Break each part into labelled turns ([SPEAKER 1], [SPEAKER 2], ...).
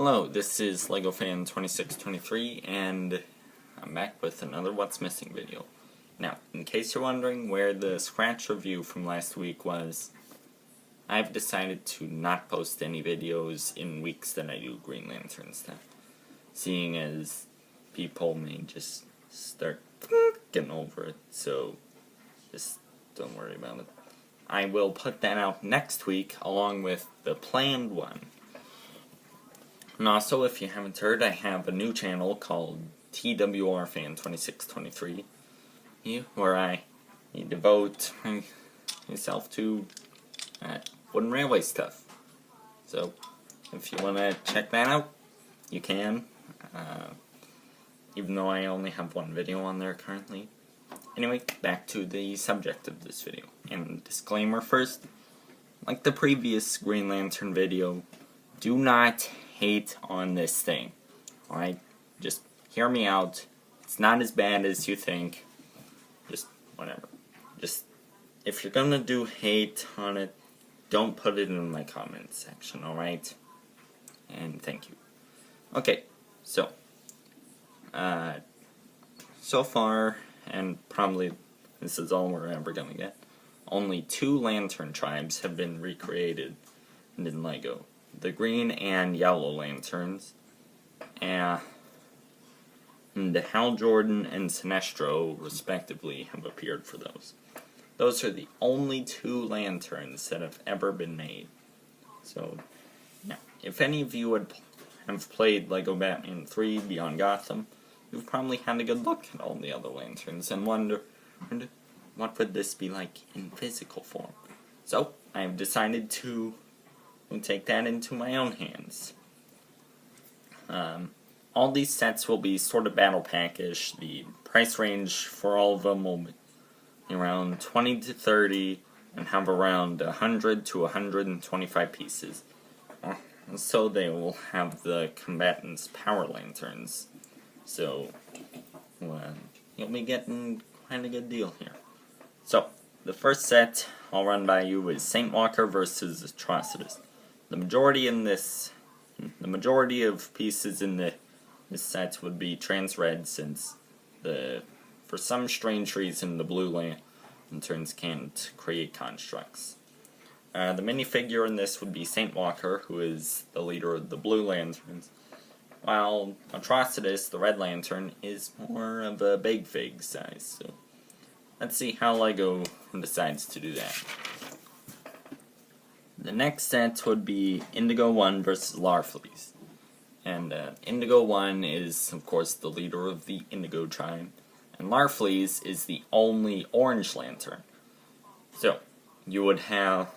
[SPEAKER 1] Hello, this is LegoFan2623, and I'm back with another What's Missing video. Now, in case you're wondering where the scratch review from last week was, I've decided to not post any videos in weeks that I do Green Lantern stuff, seeing as people may just start getting over it, so just don't worry about it. I will put that out next week along with the planned one. And also, if you haven't heard, I have a new channel called TWRFan2623, where I devote myself to wooden railway stuff. So, if you want to check that out, you can, even though I only have one video on there currently. Anyway, back to the subject of this video. And disclaimer first, like the previous Green Lantern video, do not hate on this thing. Alright? Just hear me out. It's not as bad as you think. Just whatever. Just, if you're gonna do hate on it, don't put it in my comment section, alright? And thank you. Okay, so so far, and probably this is all we're ever gonna get, only 2 Lantern tribes have been recreated in LEGO. The Green and Yellow Lanterns, and Hal Jordan and Sinestro, respectively, have appeared for those. Those are the only 2 lanterns that have ever been made. So, yeah, if any of you have played LEGO Batman 3 Beyond Gotham, you've probably had a good look at all the other lanterns and wondered, what would this be like in physical form? So, I've decided to take that into my own hands. All these sets will be sort of battle pack-ish. The price range for all of them will be around 20 to 30 and have around 100 to 125 pieces. So they will have the combatants' power lanterns. So you'll be getting quite a good deal here. So the first set I'll run by you is Saint Walker versus Atrocitus. The majority of pieces in this set would be trans-red, since for some strange reason the blue lanterns can't create constructs. The minifigure in this would be Saint Walker, who is the leader of the blue lanterns, while Atrocitus, the red lantern, is more of a big fig size. So let's see how LEGO decides to do that. The next set would be Indigo 1 versus Larfleeze. And Indigo 1 is, of course, the leader of the Indigo tribe, and Larfleeze is the only orange lantern. So, you would have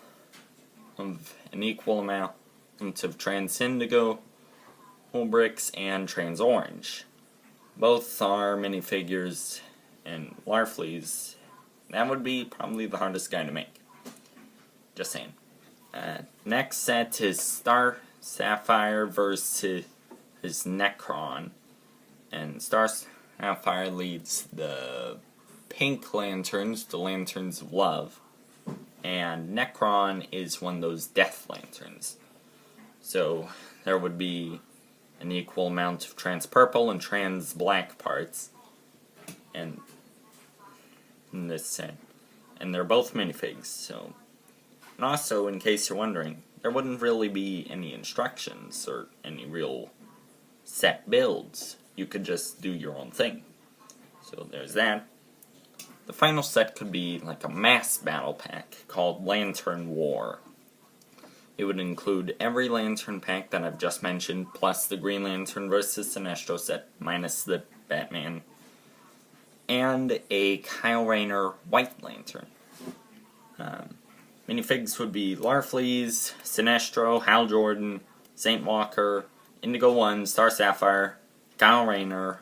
[SPEAKER 1] an equal amount of trans Indigo, Holbricks, and trans Orange. Both are minifigures, and Larfleeze, that would be probably the hardest guy to make. Just saying. Next set is Star Sapphire versus Nekron, and Star Sapphire leads the pink lanterns, the Lanterns of Love, and Nekron is one of those death lanterns. So there would be an equal amount of trans purple and trans black parts in this set, and they're both minifigs. So. And also, in case you're wondering, there wouldn't really be any instructions or any real set builds. You could just do your own thing. So there's that. The final set could be like a mass battle pack called Lantern War. It would include every lantern pack that I've just mentioned, plus the Green Lantern versus Sinestro set, minus the Batman, and a Kyle Rayner White Lantern. Minifigs would be Larfleeze, Sinestro, Hal Jordan, Saint Walker, Indigo 1, Star Sapphire, Kyle Rayner,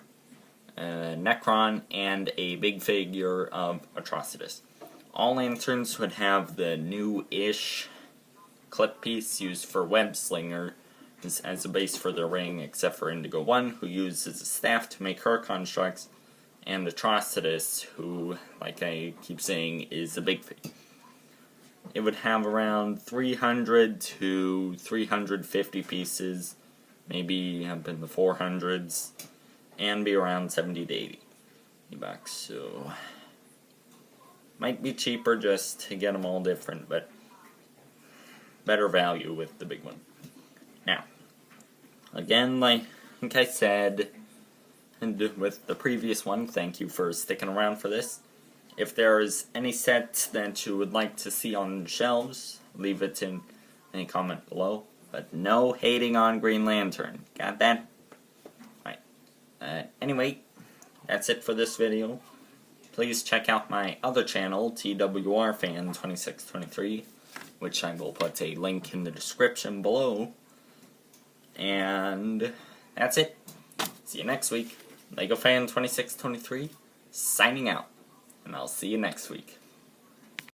[SPEAKER 1] Nekron, and a big figure of Atrocitus. All lanterns would have the new-ish clip piece used for Web Slinger as a base for their ring, except for Indigo 1, who uses a staff to make her constructs, and Atrocitus, who, like I keep saying, is a big fig. It would have around 300 to 350 pieces, maybe up in the 400s, and be around 70 to 80 bucks. So might be cheaper just to get them all different, but better value with the big one. Now, again, like I said, and with the previous one, thank you for sticking around for this. If there is any set that you would like to see on shelves, leave it in any comment below. But no hating on Green Lantern. Got that? Right. Anyway, that's it for this video. Please check out my other channel, TWRFan2623, which I will put a link in the description below. And that's it. See you next week. LegoFan2623, signing out. And I'll see you next week.